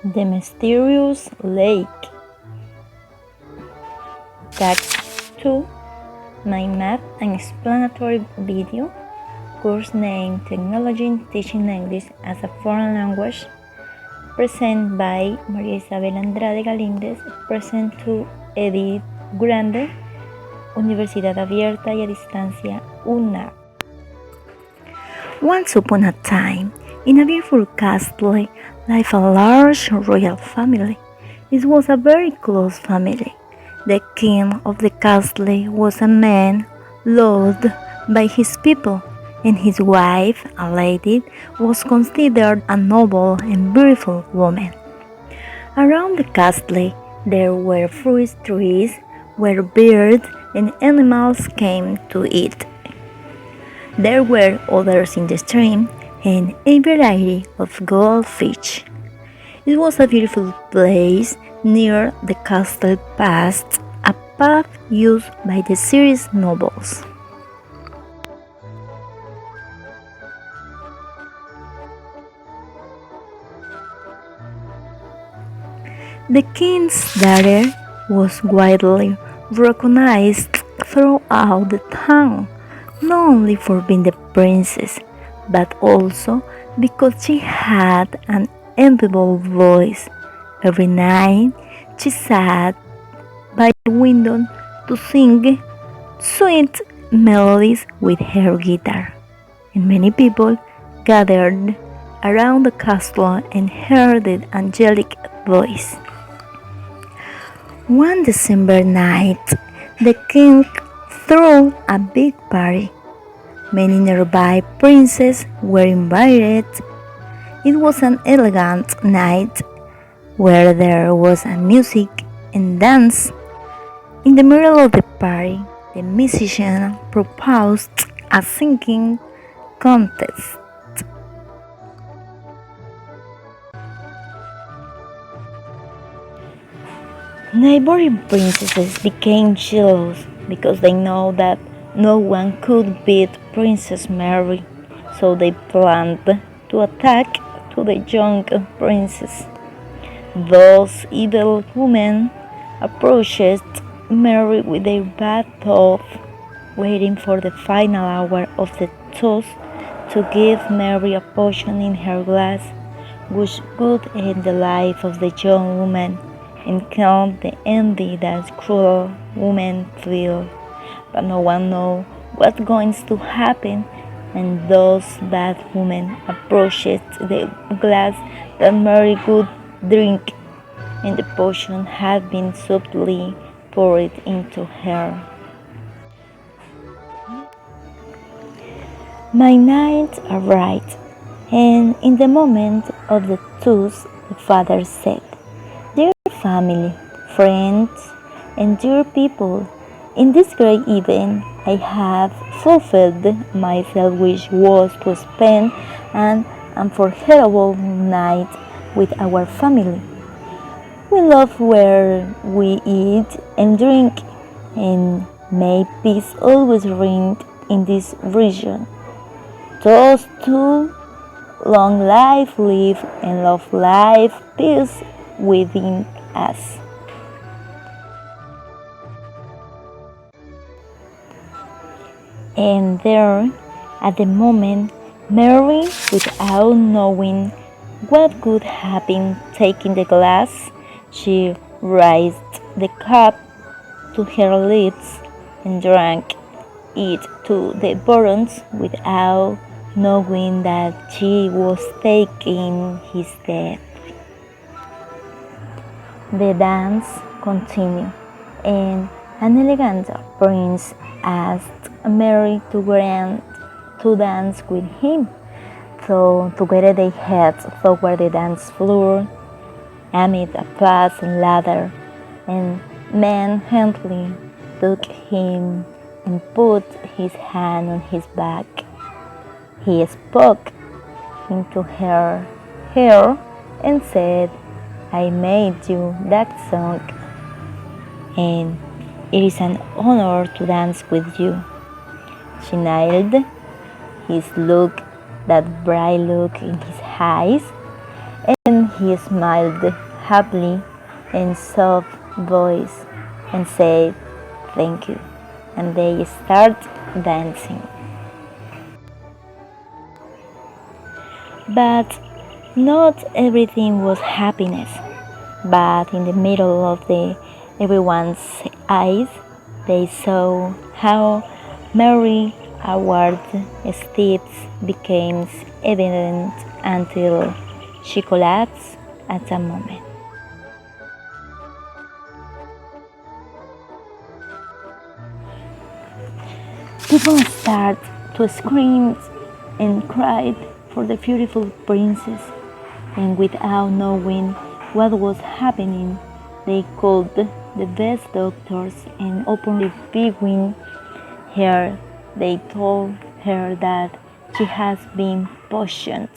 The Mysterious Lake. Tag 2. My math and explanatory video. Course name Technology in Teaching English as a Foreign Language. Present by Maria Isabel Andrade Galíndez. Present to Edith Grande. Universidad Abierta y a Distancia, UNA. Once upon a time, in a beautiful castle, lived a large royal family. It was a very close family. The king of the castle was a man loved by his people, and his wife, a lady, was considered a noble and beautiful woman. Around the castle there were fruit trees where birds and animals came to eat. There were others in the stream and a variety of goldfish. It was a beautiful place. Near the castle passed a path used by the city's nobles. The king's daughter was widely recognized throughout the town, not only for being the princess, but also because she had an enviable voice. Every night she sat by the window to sing sweet melodies with her guitar, and many people gathered around the castle and heard the angelic voice. One December night, the king threw a big party. Many nearby princes were invited. It was an elegant night where there was music and dance. In the middle of the party, the musician proposed a singing contest. Neighboring princesses became jealous because they know that no one could beat Princess Mary, so they planned to attack to the young princess. Those evil women approached Mary with their bad thoughts, waiting for the final hour of the toast to give Mary a potion in her glass, which would end the life of the young woman and calm the envy that cruel women feel. But no one knows what's going to happen, and those bad women approached the glass that Mary would drink, and the potion had been subtly poured into her. My night arrived, and in the moment of the toast, the father said, "Dear family, friends, and dear people, in this great event I have fulfilled my wish, was to spend an unforgettable night with our family. We love where we eat and drink, and may peace always reign in this region. Toast to long life, live and love life, peace within us." And there, at the moment, Mary, without knowing what would happen, taking the glass, she raised the cup to her lips and drank it to the bottom without knowing that she was taking his death. The dance continued, and an elegant prince asked Mary to grant to dance with him. So together they headed toward the dance floor, amid applause and laughter, and man gently took him and put his hand on his back. He spoke into her hair and said, "I made you that song, and it is an honor to dance with you." She nailed his look, that bright look in his eyes, and Then he smiled happily in soft voice and said, "Thank you." And they start dancing. But not everything was happiness. But in the middle of everyone's eyes, they saw how Mary Award steps became evident until she collapsed at a moment. People start to scream and cry for the beautiful princess, and without knowing what was happening, they called the best doctors and openly begging her. They told her that she has been poisoned.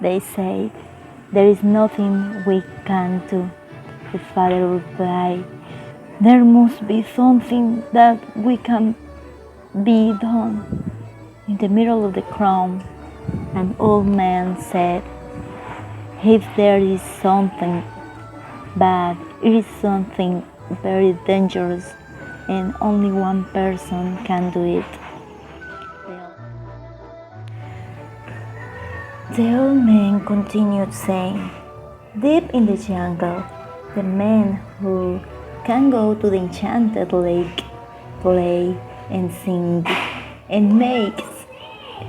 They said, "There is nothing we can do." The father replied, "There must be something that we can be done." In the middle of the crowd, an old man said, "If there is something bad, it is something very dangerous, and only one person can do it." The old man continued saying, "Deep in the jungle, the man who can go to the enchanted lake, play and sing, and makes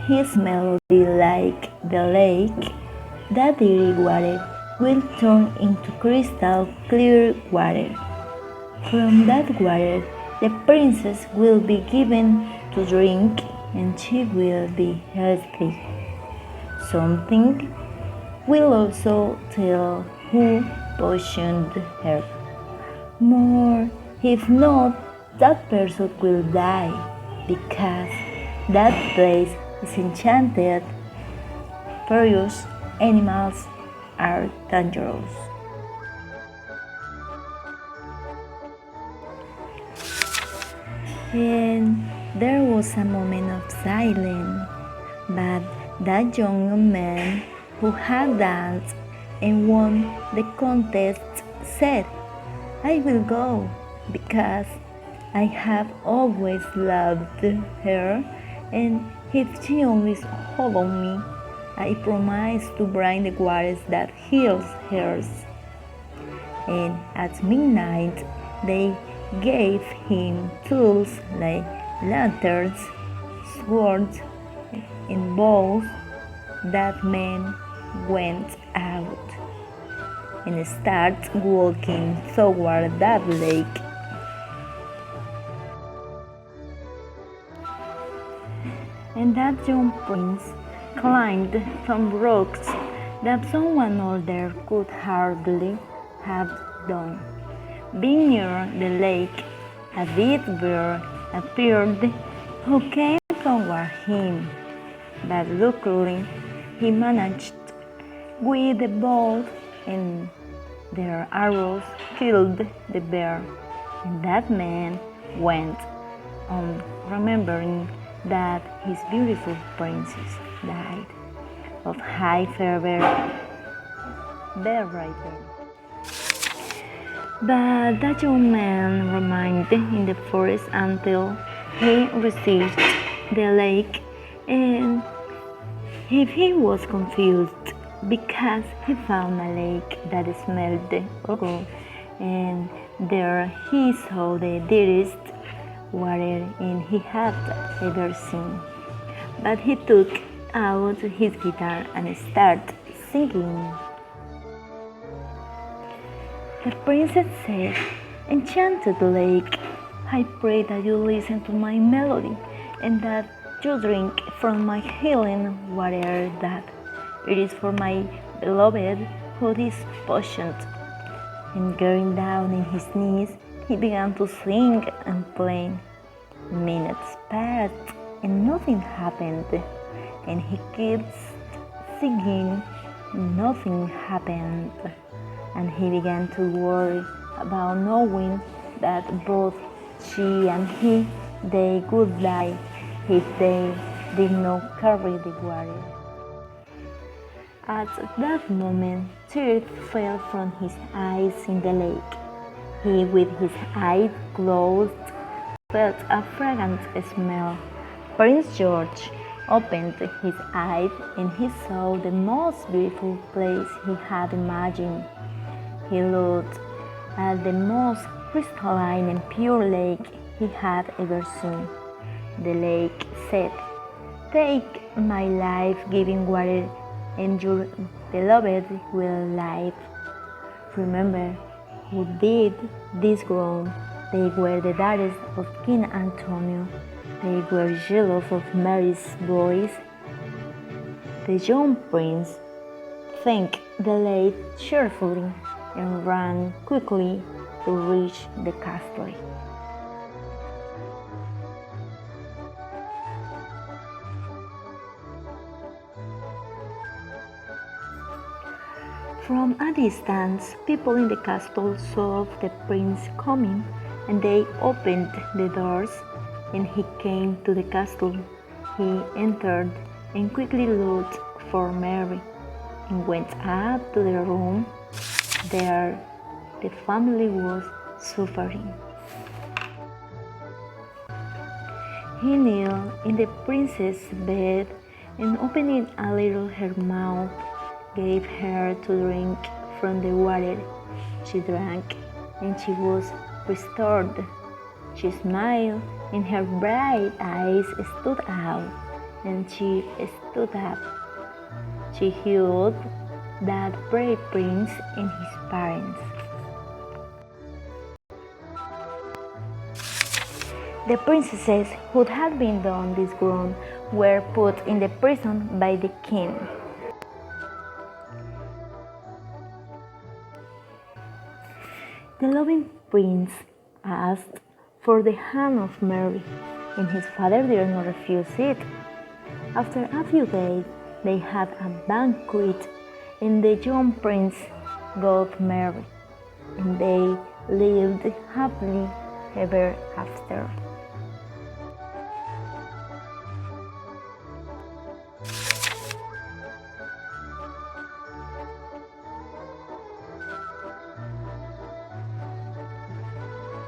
his melody like the lake, that dirty water will turn into crystal clear water. From that water, the princess will be given to drink, and she will be healthy. Something will also tell who poisoned her. More, if not, that person will die, because that place is enchanted. Various animals are dangerous." And there was a moment of silence, but that young man who had danced and won the contest said, "I will go, because I have always loved her, and if she only follows me, I promise to bring the waters that heals hers." And at midnight they gave him tools like lanterns, swords, and bows. That man went out and started walking toward that lake. And that young prince climbed some rocks that someone older could hardly have done. Being near the lake, a big bear appeared who came toward him, but luckily he managed with the bow and their arrows killed the bear. And that man went on remembering that his beautiful princess died of high fever there right then. But that young man remained in the forest until he reached the lake, and if he was confused because he found a lake that smelled good, and there he saw the dearest water he had ever seen. But he took out his guitar and started singing. The princess said, "Enchanted lake, I pray that you listen to my melody, and that you drink from my healing water, that it is for my beloved who is poisoned." And getting down on his knees, he began to sing and play. Minutes passed and nothing happened, and he kept singing. Nothing happened, and he began to worry about knowing that both she and he, they would die if they did not carry the water. At that moment, tears fell from his eyes in the lake. He, with his eyes closed, felt a fragrant smell. Prince George opened his eyes and he saw the most beautiful place he had imagined. He looked at the most crystalline and pure lake he had ever seen. The lake said, "Take my life-giving water and your beloved will live. Remember who did this ground. They were the daughters of King Antonio. They were jealous of Mary's boys." The young prince thanked the lake cheerfully and ran quickly to reach the castle. From a distance, people in the castle saw the prince coming, and they opened the doors, and he came to the castle. He entered and quickly looked for Mary, and went up to the room. There, the family was suffering. He knelt in the princess' bed, and opening a little her mouth, gave her to drink from the water. She drank, and she was restored. She smiled, and her bright eyes stood out, and she stood up. She hugged that brave prince and his parents. The princesses who had been done this wrong were put in the prison by the king. The loving prince asked for the hand of Mary, and his father did not refuse it. After a few days, they had a banquet, and the young prince got married, and they lived happily ever after.